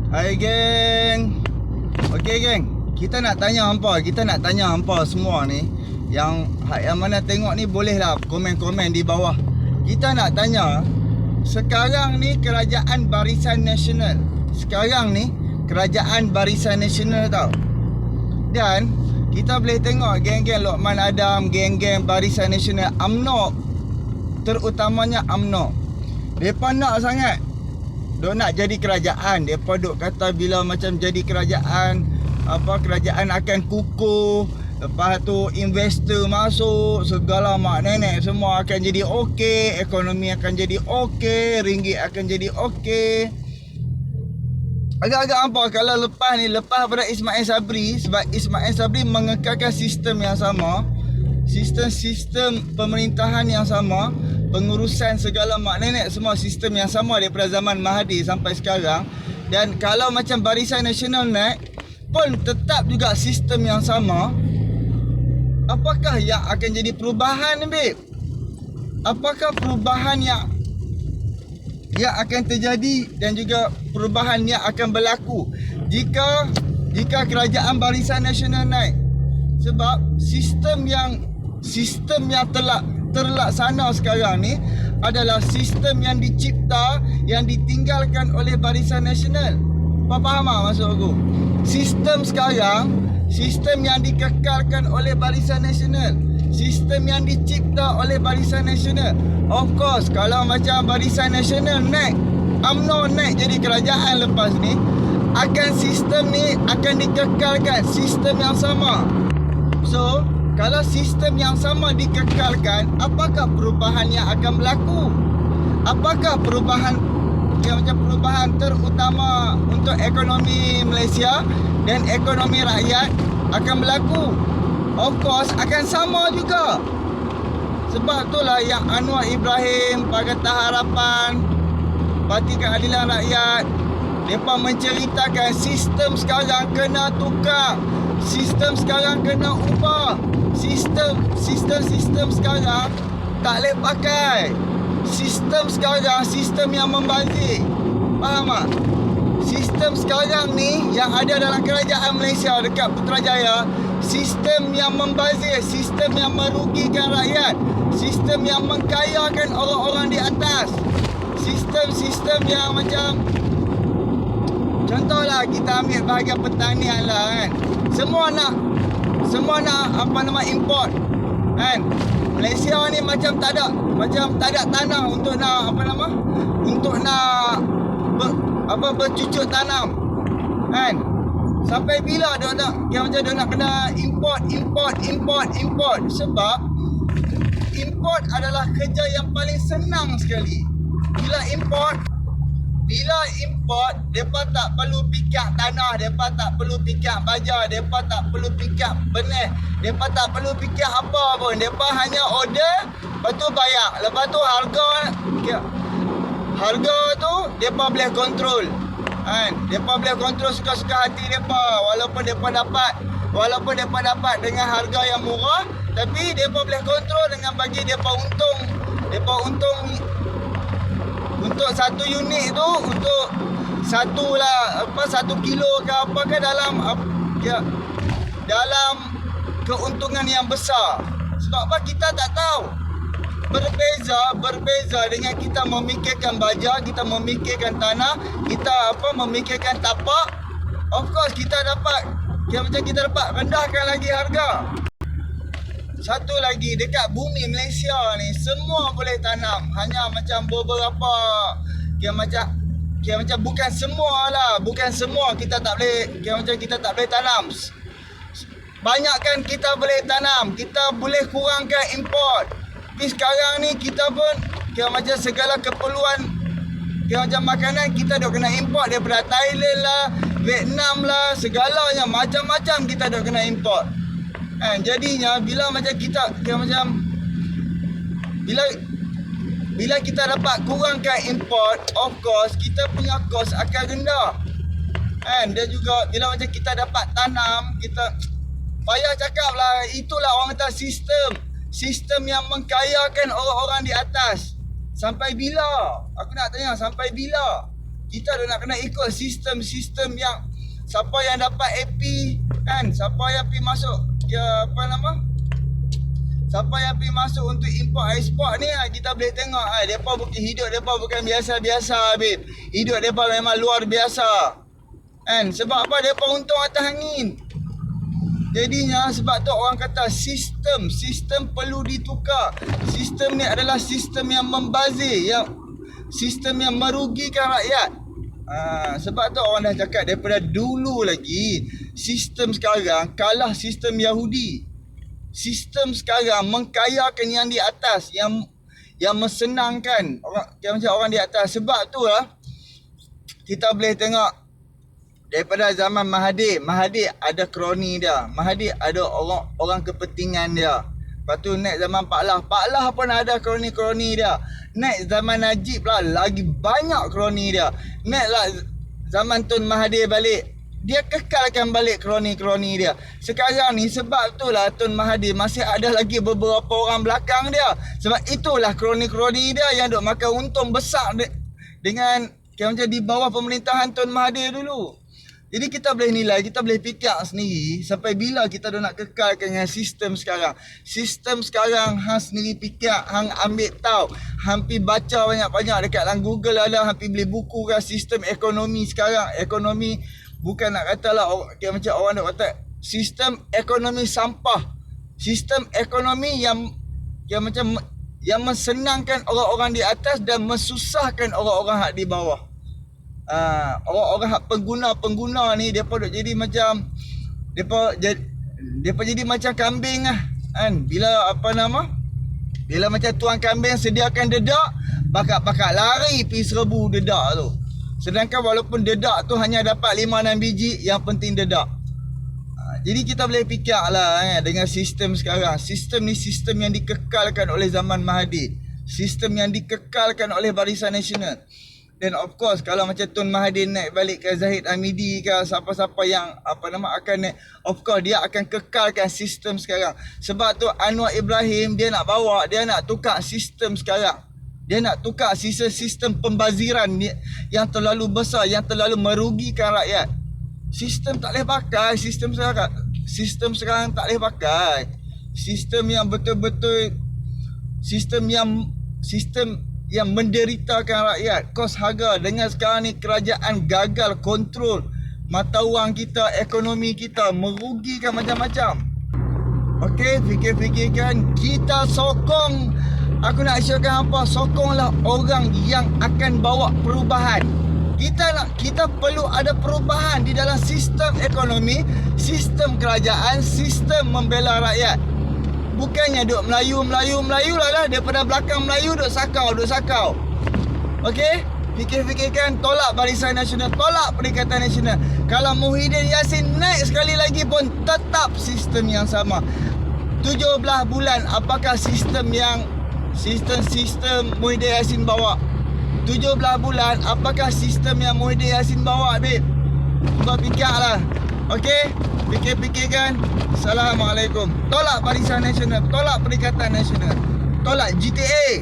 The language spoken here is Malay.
Hai geng. Okey geng, kita nak tanya hampa semua ni yang mana tengok ni bolehlah komen-komen di bawah. Kita nak tanya, sekarang ni kerajaan Barisan Nasional. Tau. Dan kita boleh tengok geng-geng Lokman Adam, geng-geng Barisan Nasional, UMNO, terutamanya UMNO. Mereka nak sangat dok nak jadi kerajaan. Mereka dok kata bila macam jadi kerajaan, kerajaan akan kukuh. Lepas tu investor masuk, segala mak nenek semua akan jadi okey, ekonomi akan jadi okey, ringgit akan jadi okey. Agak-agak apa kalau lepas pada Ismail Sabri, sebab Ismail Sabri mengekalkan sistem yang sama, sistem pemerintahan yang sama, pengurusan segala mak nenek semua sistem yang sama daripada zaman Mahathir sampai sekarang. Dan kalau macam Barisan Nasional naik pun tetap juga sistem yang sama. Apakah yang akan jadi perubahan ni, babe? Apakah perubahan yang akan terjadi dan juga perubahan yang akan berlaku jika kerajaan Barisan Nasional naik? Sebab sistem yang terlaksana sekarang ni adalah sistem yang dicipta, yang ditinggalkan oleh Barisan Nasional. Faham tak maksud aku? Sistem sekarang, sistem yang dikekalkan oleh Barisan Nasional, sistem yang dicipta oleh Barisan Nasional. Of course, kalau macam Barisan Nasional naik, UMNO naik jadi kerajaan lepas ni, sistem ni akan dikekalkan, sistem yang sama. So, kalau sistem yang sama dikekalkan, apakah perubahan yang akan berlaku? Apakah perubahan terutama untuk ekonomi Malaysia dan ekonomi rakyat akan berlaku? Of course akan sama juga. Sebab itulah yang Anwar Ibrahim, Pakatan Harapan, Parti Keadilan Rakyat, mereka menceritakan sistem sekarang kena tukar, sistem sekarang kena ubah, sistem sekarang tak boleh pakai. Sistem sekarang sistem yang membazir. Faham tak? Sistem sekarang ni yang ada dalam kerajaan Malaysia dekat Putrajaya, sistem yang membazir, sistem yang merugikan rakyat, sistem yang mengkayakan orang-orang di atas, sistem yang macam, contohlah kita ambil bahagian pertanian lah kan. Semua nak import kan. Malaysia ni macam tak ada tanah untuk nak bercucuk tanam kan. Sampai bila dia nak kena import. Sebab import adalah kerja yang paling senang sekali. Bila import, mereka tak perlu pikir tanah, mereka tak perlu fikir baja, mereka tak perlu fikir benih, mereka tak perlu fikir apa pun. Mereka hanya order, lepas tu bayar. Lepas tu harga tu mereka boleh kontrol kan. Mereka boleh kontrol suka-suka hati mereka. Walaupun mereka dapat dengan harga yang murah, tapi mereka boleh kontrol dengan bagi mereka untung. Mereka untung untuk satu unit tu, untuk satu kilo ke apa ke, dalam keuntungan yang besar. Sebab apa? Kita tak tahu. Berbeza dengan kita memikirkan baja, kita memikirkan tanah, kita memikirkan tapak. Of course kita dapat rendahkan lagi harga. Satu lagi, dekat bumi Malaysia ni semua boleh tanam. Hanya macam beberapa, macam bukan semua kita tak boleh tanam. Banyakkan kita boleh tanam, kita boleh kurangkan import. Tapi sekarang ni kita pun macam segala keperluan macam makanan kita dah kena import daripada Thailand lah, Vietnam lah, segalanya macam-macam kita dah kena import. Jadinya bila kita dapat kurangkan import, of course kita punya kos akan rendah. Dan juga bila kita dapat tanam, kita payah cakap lah, itulah orang kata sistem yang mengkayakan orang-orang di atas. Sampai bila? Aku nak tanya, sampai bila? Kita dah nak kena ikut sistem-sistem yang siapa yang dapat AP kan, siapa yang pergi masuk siapa yang pergi masuk untuk import export ni, kita boleh tengok depa bukan hidup depa bukan biasa-biasa babe. Hidup depa memang luar biasa. Kan? Sebab apa? Depa untung atas angin. Jadinya sebab tu orang kata sistem perlu ditukar. Sistem ni adalah sistem yang membazir, sistem yang merugikan rakyat. Sebab tu orang dah cakap daripada dulu lagi, sistem sekarang kalah sistem Yahudi. Sistem sekarang mengkayakan yang di atas, yang mensenangkan macam orang di atas. Sebab tu lah kita boleh tengok daripada zaman Mahathir ada kroni dia. Mahathir ada orang kepentingan dia. Lepas tu naik zaman Pak Lah pun ada kroni-kroni dia. Naik zaman Najib lah lagi banyak kroni dia. Naik lah zaman Tun Mahathir balik, dia kekalkan balik kroni-kroni dia. Sekarang ni sebab itulah Tun Mahathir masih ada lagi beberapa orang belakang dia. Sebab itulah kroni-kroni dia yang duk makan untung besar dengan macam di bawah pemerintahan Tun Mahathir dulu. Jadi kita boleh nilai, kita boleh fikir sendiri sampai bila kita dah nak kekalkan dengan sistem sekarang. Sistem sekarang hang sendiri fikir, hang ambil tahu, hang pergi baca banyak-banyak dekat dalam Google ada, hang pergi beli buku kan sistem ekonomi sekarang. Ekonomi bukan nak katalah macam orang nak kata sistem ekonomi sampah. Sistem ekonomi yang mensenangkan orang-orang di atas dan mensusahkan orang-orang di bawah. Orang-orang pengguna ni depa duk jadi macam depa jadi macam kambing lah kan. Bila macam tuan kambing sediakan dedak, bakal lari pergi serbu dedak tu. Sedangkan walaupun dedak tu hanya dapat 5-6 biji, yang penting dedak. Jadi kita boleh fikirlah dengan sistem sekarang. Sistem ni sistem yang dikekalkan oleh zaman Mahathir. Sistem yang dikekalkan oleh Barisan Nasional. Dan of course kalau macam Tun Mahathir naik balik ke Zahid Hamidi ke siapa-siapa yang akan naik, of course dia akan kekalkan sistem sekarang. Sebab tu Anwar Ibrahim dia nak tukar sistem sekarang. Dia nak tukar sistem pembaziran yang terlalu besar, yang terlalu merugikan rakyat. Sistem tak boleh pakai, sistem sekarang tak boleh pakai. Sistem yang betul-betul sistem yang menderitakan rakyat. Kos harga dengan sekarang ni kerajaan gagal kontrol mata wang kita, ekonomi kita, merugikan macam-macam. Okey, fikir-fikirkan, kita sokong. Aku nak isyakan apa? Sokonglah orang yang akan bawa perubahan. Kita perlu ada perubahan di dalam sistem ekonomi, sistem kerajaan, sistem membela rakyat. Bukannya duk Melayu lah daripada belakang Melayu duk sakau. Okey? Fikir-fikirkan, tolak Barisan Nasional, tolak Perikatan Nasional. Kalau Muhyiddin Yassin naik sekali lagi pun tetap sistem yang sama. 17 bulan apakah sistem Muhyiddin Yassin bawa? 17 bulan apakah sistem yang Muhyiddin Yassin bawa, babe? Cuba fikirlah. Okey? Fikir-fikirkan. Assalamualaikum. Tolak Barisan Nasional, tolak Perikatan Nasional, tolak GTA.